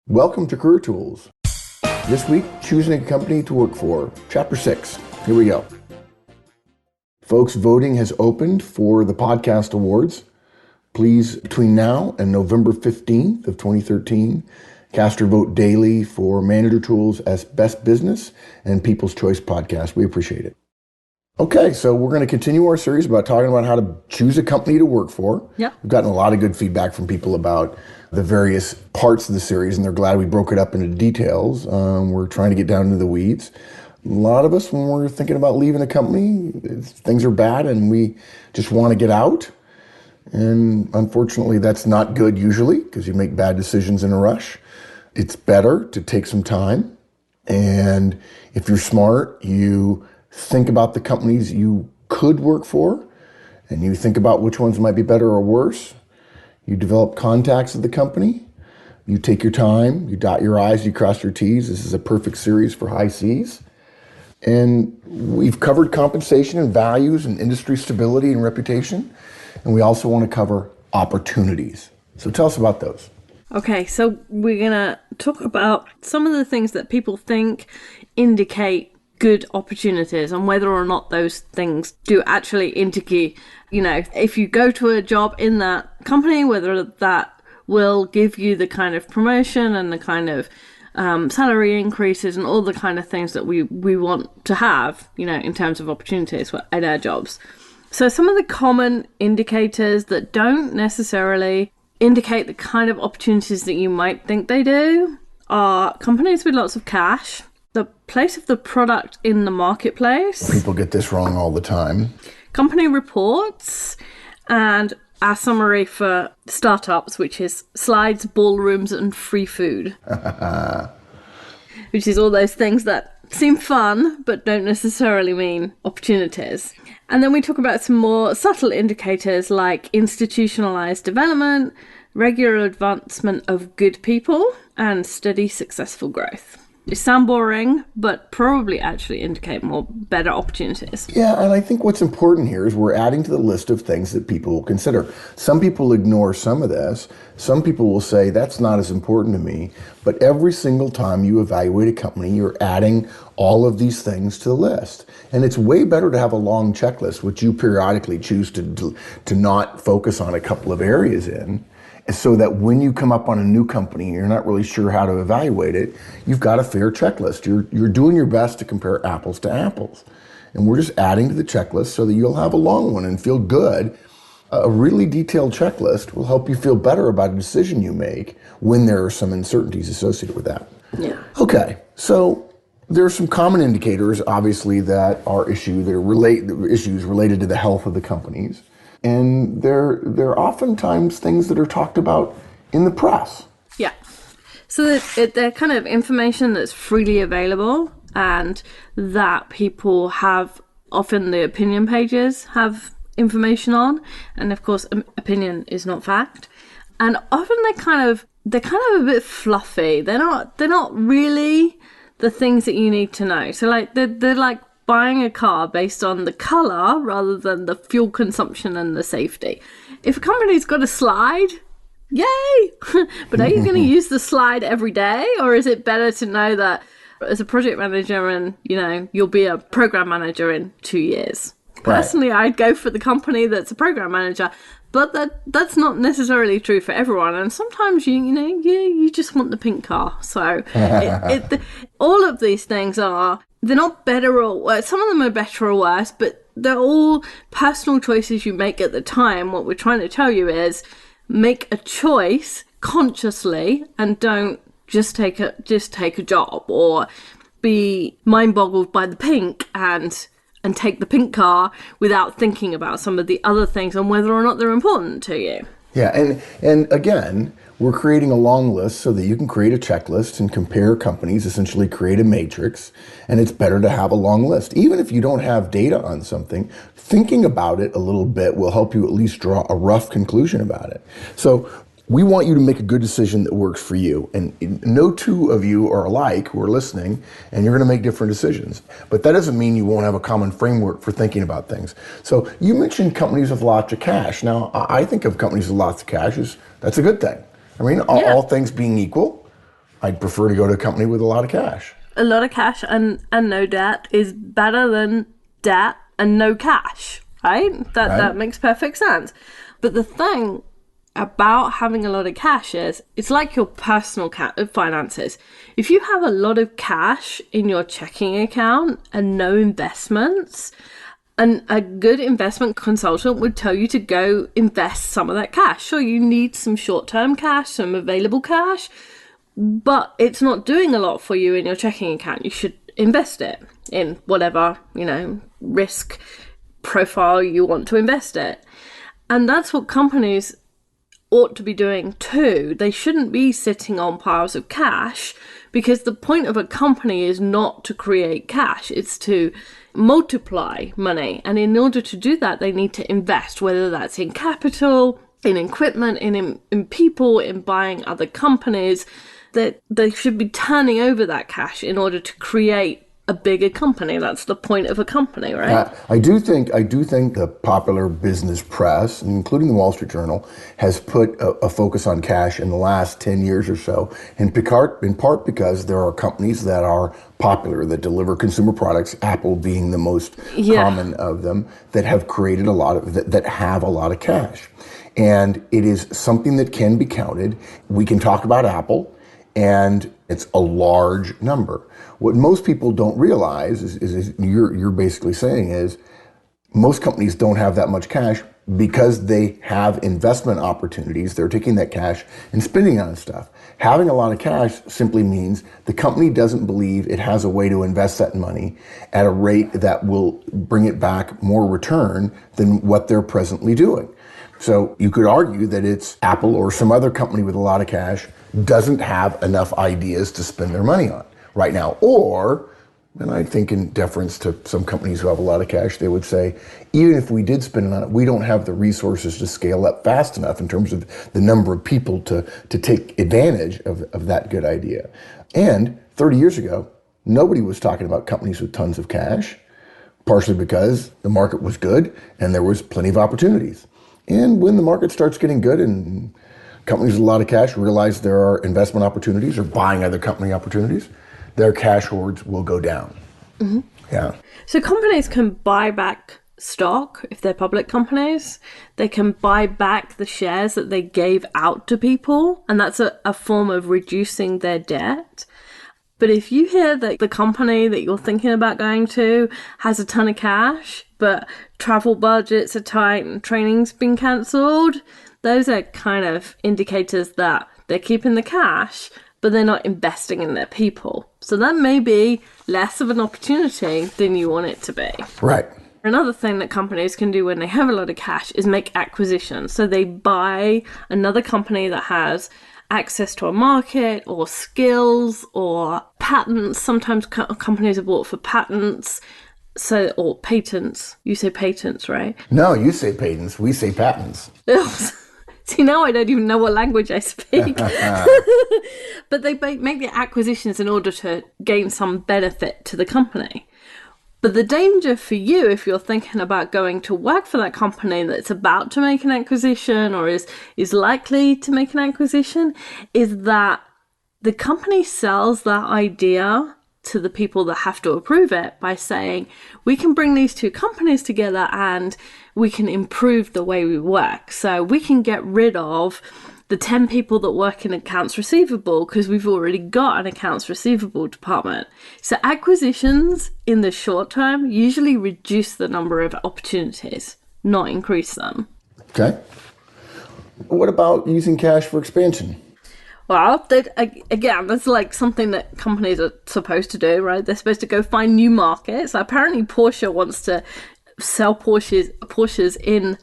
Welcome to Career Tools. This week, choosing a company to work for, Chapter 6. Here we go. Folks, voting has opened for the podcast awards. Please, between now and November 15th of 2013, cast your vote daily for Manager Tools as Best Business and People's Choice Podcast. We appreciate it. Okay, so we're going to continue our series about talking about how to choose a company to work for. Yep. We've gotten a lot of good feedback from people about the various parts of the series, and they're glad we broke it up into details. We're trying to get down into the weeds. A lot of us, when we're thinking about leaving a company, things are bad and we just want to get out. And unfortunately, that's not good usually because you make bad decisions in a rush. It's better to take some time. And if you're smart, you think about the companies you could work for, and you think about which ones might be better or worse. You develop contacts at the company. You take your time. You dot your I's. You cross your T's. This is a perfect series for high C's. And we've covered compensation and values and industry stability and reputation. And we also want to cover opportunities. So tell us about those. Okay, so we're going to talk about some of the things that people think indicate good opportunities and whether or not those things do actually indicate, if you go to a job in that company, whether that will give you the kind of promotion and the kind of salary increases and all the kind of things that we want to have, in terms of opportunities at our jobs. So some of the common indicators that don't necessarily indicate the kind of opportunities that you might think they do are companies with lots of cash, the place of the product in the marketplace. People get this wrong all the time. Company reports, and our summary for startups, which is slides, ballrooms, and free food. Which is all those things that seem fun, but don't necessarily mean opportunities. And then we talk about some more subtle indicators like institutionalized development, regular advancement of good people, and steady successful growth. They sound boring, but probably actually indicate more better opportunities. Yeah, and I think what's important here is we're adding to the list of things that people will consider. Some people ignore some of this. Some people will say, that's not as important to me. But every single time you evaluate a company, you're adding all of these things to the list. And it's way better to have a long checklist, which you periodically choose to not focus on a couple of areas in, so that when you come up on a new company and you're not really sure how to evaluate it, you've got a fair checklist. You're doing your best to compare apples to apples. And we're just adding to the checklist so that you'll have a long one and feel good. A really detailed checklist will help you feel better about a decision you make when there are some uncertainties associated with that. Yeah. Okay, so there are some common indicators, obviously, that are issues related to the health of the companies. And they're oftentimes things that are talked about in the press. Yeah. So they're kind of information that's freely available and that people have, often the opinion pages have information on. And of course, opinion is not fact. And often they're kind of a bit fluffy. They're not really the things that you need to know. So like they're like buying a car based on the colour rather than the fuel consumption and the safety. If a company's got a slide, yay! But are you going to use the slide every day? Or is it better to know that as a project manager and, you'll be a program manager in 2 years? Right. Personally, I'd go for the company that's a program manager, but that's not necessarily true for everyone. And sometimes you just want the pink car. So all of these things they're not better or worse. Some of them are better or worse, but they're all personal choices you make at the time. What we're trying to tell you is make a choice consciously and don't just take a job or be mind boggled by the pink and take the pink car without thinking about some of the other things and whether or not they're important to you. Yeah, and again, we're creating a long list so that you can create a checklist and compare companies, essentially create a matrix, and it's better to have a long list. Even if you don't have data on something, thinking about it a little bit will help you at least draw a rough conclusion about it. So we want you to make a good decision that works for you. And no two of you are alike who are listening, and you're going to make different decisions. But that doesn't mean you won't have a common framework for thinking about things. So you mentioned companies with lots of cash. Now, I think of companies with lots of cash as that's a good thing. I mean, all things being equal, I'd prefer to go to a company with a lot of cash. A lot of cash and no debt is better than debt and no cash, right? That makes perfect sense. But the thing about having a lot of cash is it's like your personal finances. If you have a lot of cash in your checking account and no investments, and a good investment consultant would tell you to go invest some of that cash. Sure, you need some short-term cash, some available cash, but it's not doing a lot for you in your checking account. You should invest it in whatever, risk profile you want to invest it. And that's what companies ought to be doing too. They shouldn't be sitting on piles of cash, because the point of a company is not to create cash, it's to multiply money. And in order to do that, they need to invest, whether that's in capital, in equipment, in people, in buying other companies. That they should be turning over that cash in order to create a bigger company. That's the point of a company, right? I do think the popular business press, including the Wall Street Journal, has put a focus on cash in the last 10 years or so, in part because there are companies that are popular, that deliver consumer products, Apple being the most common of them, that have created that have a lot of cash. And it is something that can be counted. We can talk about Apple, and it's a large number. What most people don't realize is you're basically saying is most companies don't have that much cash because they have investment opportunities. They're taking that cash and spending on stuff. Having a lot of cash simply means the company doesn't believe it has a way to invest that money at a rate that will bring it back more return than what they're presently doing. So you could argue that it's Apple or some other company with a lot of cash doesn't have enough ideas to spend their money on right now. Or, and I think in deference to some companies who have a lot of cash, they would say, even if we did spend it on it, we don't have the resources to scale up fast enough in terms of the number of people to take advantage of that good idea. And 30 years ago, nobody was talking about companies with tons of cash, partially because the market was good and there was plenty of opportunities. And when the market starts getting good and companies with a lot of cash realize there are investment opportunities or buying other company opportunities, their cash hoards will go down. Mm-hmm. Yeah. So companies can buy back stock if they're public companies. They can buy back the shares that they gave out to people, and that's a form of reducing their debt. But if you hear that the company that you're thinking about going to has a ton of cash, but travel budgets are tight and training's been cancelled, those are kind of indicators that they're keeping the cash, but they're not investing in their people. So that may be less of an opportunity than you want it to be. Right. Another thing that companies can do when they have a lot of cash is make acquisitions. So they buy another company that has access to a market or skills or patents. Sometimes companies are bought for patents. Or patents. You say patents, right? No, you say patents. We say patents. See, now I don't even know what language I speak. But they make the acquisitions in order to gain some benefit to the company. But the danger for you, if you're thinking about going to work for that company that's about to make an acquisition or is likely to make an acquisition, is that the company sells that idea to the people that have to approve it by saying, we can bring these two companies together and we can improve the way we work. So we can get rid of the 10 people that work in accounts receivable because we've already got an accounts receivable department. So acquisitions in the short term usually reduce the number of opportunities, not increase them. Okay. What about using cash for expansion? Well, again, that's like something that companies are supposed to do, right? They're supposed to go find new markets. Apparently, Porsche wants to sell Porsches in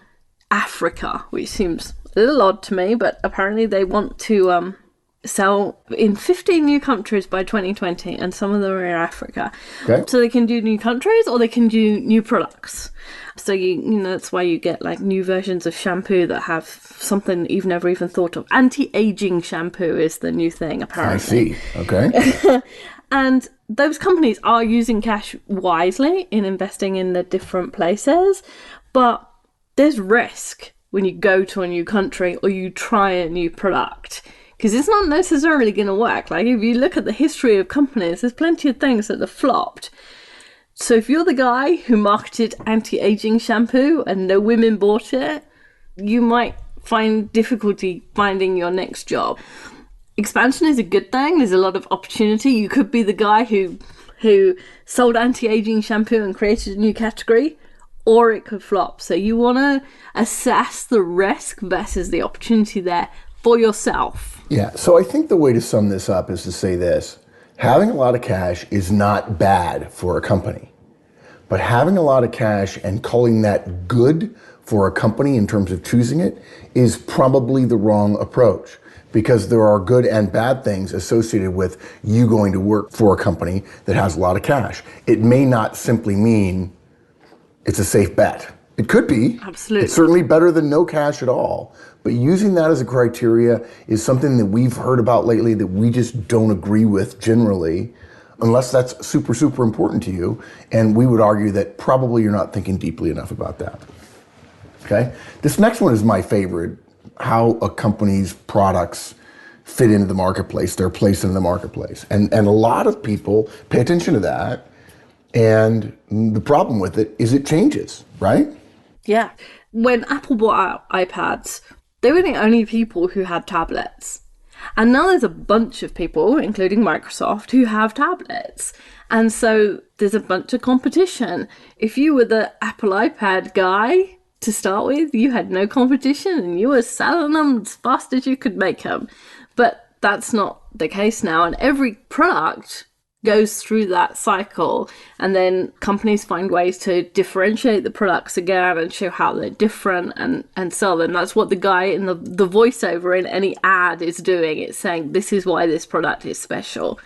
Africa, which seems a little odd to me, but apparently they want to sell in 15 new countries by 2020, and some of them are in Africa. Okay. So they can do new countries or they can do new products. So you know that's why you get like new versions of shampoo that have something you've never even thought of. Anti-aging shampoo is the new thing, apparently. I see. Okay. And those companies are using cash wisely in investing in the different places, but there's risk when you go to a new country or you try a new product. Because it's not necessarily going to work. Like, if you look at the history of companies, there's plenty of things that have flopped. So if you're the guy who marketed anti-aging shampoo and no women bought it, you might find difficulty finding your next job. Expansion is a good thing. There's a lot of opportunity. You could be the guy who sold anti-aging shampoo and created a new category, or it could flop. So you want to assess the risk versus the opportunity there for yourself. Yeah, so I think the way to sum this up is to say this. Having a lot of cash is not bad for a company, but having a lot of cash and calling that good for a company in terms of choosing it is probably the wrong approach, because there are good and bad things associated with you going to work for a company that has a lot of cash. It may not simply mean it's a safe bet. It could be. Absolutely. It's certainly better than no cash at all. But using that as a criteria is something that we've heard about lately that we just don't agree with generally, unless that's super, super important to you. And we would argue that probably you're not thinking deeply enough about that. Okay? This next one is my favorite, how a company's products fit into the marketplace, their place in the marketplace. And a lot of people pay attention to that. And the problem with it is it changes, right? Yeah. When Apple bought out iPads, they were the only people who had tablets. And now there's a bunch of people, including Microsoft, who have tablets. And so there's a bunch of competition. If you were the Apple iPad guy to start with, you had no competition and you were selling them as fast as you could make them. But that's not the case now. And every product goes through that cycle, and then companies find ways to differentiate the products again and show how they're different and sell them. That's what the guy in the voiceover in any ad is doing. It's saying, this is why this product is special.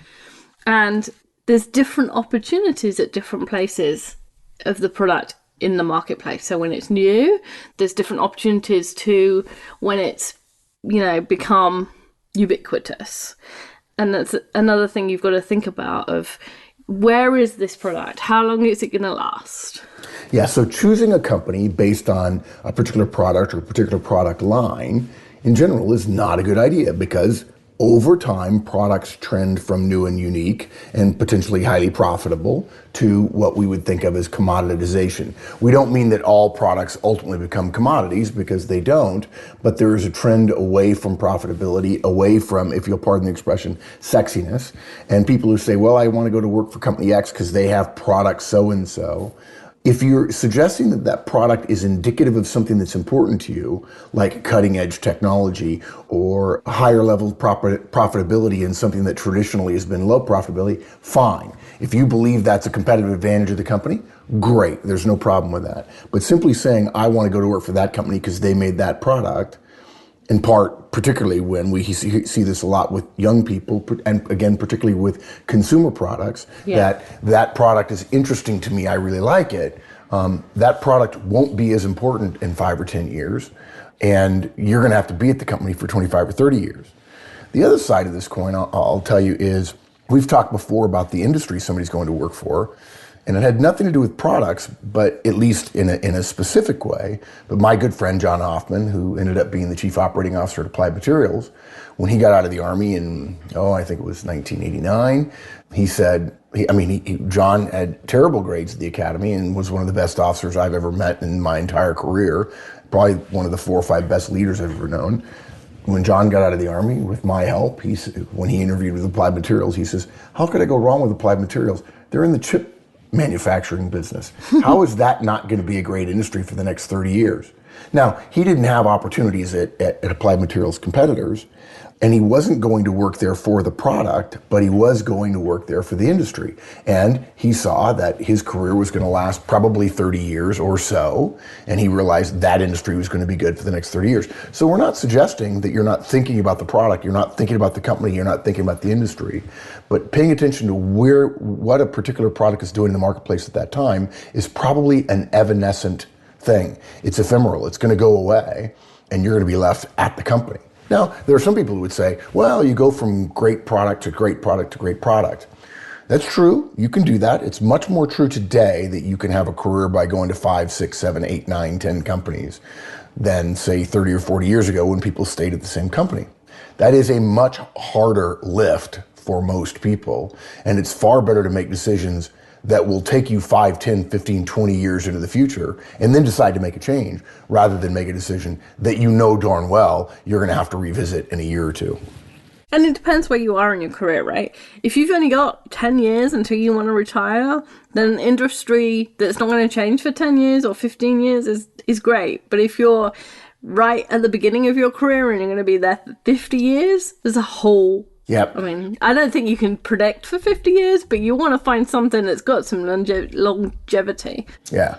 And there's different opportunities at different places of the product in the marketplace. So when it's new, there's different opportunities to when it's, become ubiquitous. And that's another thing you've got to think about of where is this product? How long is it going to last? Yeah, so choosing a company based on a particular product or a particular product line in general is not a good idea, because over time, products trend from new and unique and potentially highly profitable to what we would think of as commoditization. We don't mean that all products ultimately become commodities, because they don't, but there is a trend away from profitability, away from, if you'll pardon the expression, sexiness. And people who say, well, I want to go to work for company X because they have product so-and-so. If you're suggesting that that product is indicative of something that's important to you, like cutting edge technology or higher level of profitability in something that traditionally has been low profitability, fine. If you believe that's a competitive advantage of the company, great. There's no problem with that. But simply saying, I want to go to work for that company because they made that product, in part, particularly when we see this a lot with young people, and again, particularly with consumer products, that product is interesting to me, I really like it. That product won't be as important in 5 or 10 years, and you're going to have to be at the company for 25 or 30 years. The other side of this coin, I'll tell you, is we've talked before about the industry somebody's going to work for. And it had nothing to do with products, but at least in a specific way. But my good friend, John Hoffman, who ended up being the chief operating officer at Applied Materials, when he got out of the Army in, I think it was 1989, he said, John had terrible grades at the Academy and was one of the best officers I've ever met in my entire career, probably one of the 4 or 5 best leaders I've ever known. When John got out of the Army, with my help, when he interviewed with Applied Materials, he says, how could I go wrong with Applied Materials? They're in the chip manufacturing business. How is that not going to be a great industry for the next 30 years? Now, he didn't have opportunities at Applied Materials competitors, and he wasn't going to work there for the product, but he was going to work there for the industry. And he saw that his career was going to last probably 30 years or so, and he realized that industry was going to be good for the next 30 years. So we're not suggesting that you're not thinking about the product, you're not thinking about the company, you're not thinking about the industry, but paying attention to what a particular product is doing in the marketplace at that time is probably an evanescent thing. It's ephemeral, it's going to go away, and you're going to be left at the company. Now, there are some people who would say, well, you go from great product to great product to great product. That's true. You can do that. It's much more true today that you can have a career by going to 5, 6, 7, 8, 9, 10 companies than, say, 30 or 40 years ago when people stayed at the same company. That is a much harder lift for most people. And it's far better to make decisions that will take you 5, 10, 15, 20 years into the future and then decide to make a change rather than make a decision that you know darn well you're going to have to revisit in a year or two. And it depends where you are in your career, right? If you've only got 10 years until you want to retire, then an industry that's not going to change for 10 years or 15 years is great. But if you're right at the beginning of your career and you're going to be there for 50 years, there's a whole... Yep. I mean, I don't think you can predict for 50 years, but you want to find something that's got some longevity. Yeah.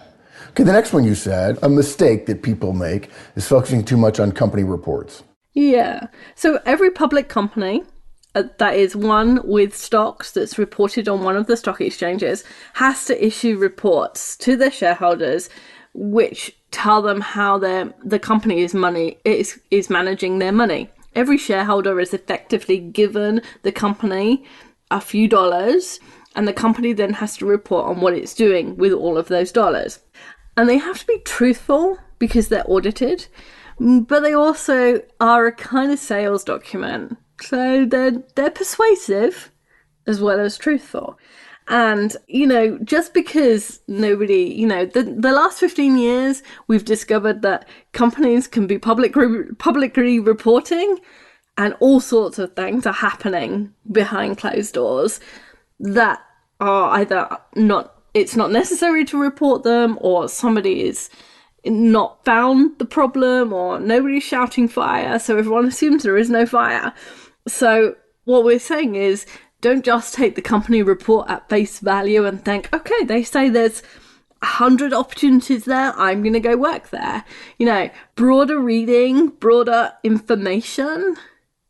Okay, the next one you said, a mistake that people make is focusing too much on company reports. Yeah. So every public company that is one with stocks that's reported on one of the stock exchanges has to issue reports to their shareholders which tell them how the company is managing their money. Every shareholder is effectively given the company a few dollars, and the company then has to report on what it's doing with all of those dollars. And they have to be truthful because they're audited, but they also are a kind of sales document. So they're persuasive as well as truthful. And, just because nobody, the last 15 years, we've discovered that companies can be publicly reporting and all sorts of things are happening behind closed doors that are either it's not necessary to report them, or somebody is not found the problem, or nobody's shouting fire, so everyone assumes there is no fire. So what we're saying is, don't just take the company report at face value and think, okay, they say there's 100 opportunities there, I'm going to go work there. Broader reading, broader information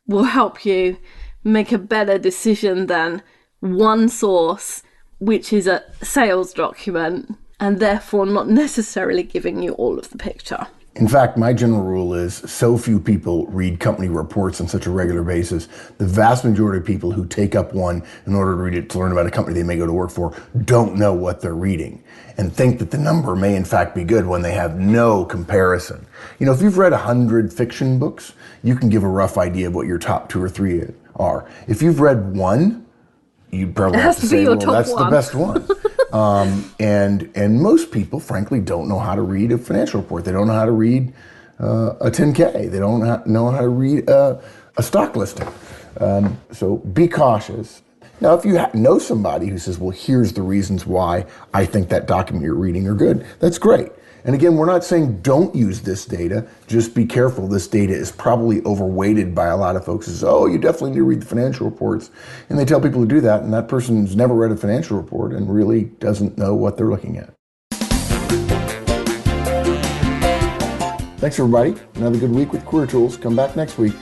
will help you make a better decision than one source, which is a sales document, and therefore not necessarily giving you all of the picture. In fact, my general rule is so few people read company reports on such a regular basis. The vast majority of people who take up one in order to read it to learn about a company they may go to work for don't know what they're reading and think that the number may in fact be good when they have no comparison. If you've read 100 fiction books, you can give a rough idea of what your top 2 or 3 are. If you've read one, you probably have to say, well, that's the best one. And most people, frankly, don't know how to read a financial report. They don't know how to read a 10K. They don't know how to read a stock listing. So be cautious. Now, if you know somebody who says, well, here's the reasons why I think that document you're reading are good, that's great. And again, we're not saying don't use this data. Just be careful. This data is probably overweighted by a lot of folks who say, oh, you definitely need to read the financial reports. And they tell people to do that, and that person's never read a financial report and really doesn't know what they're looking at. Thanks, everybody. Another good week with Career Tools. Come back next week.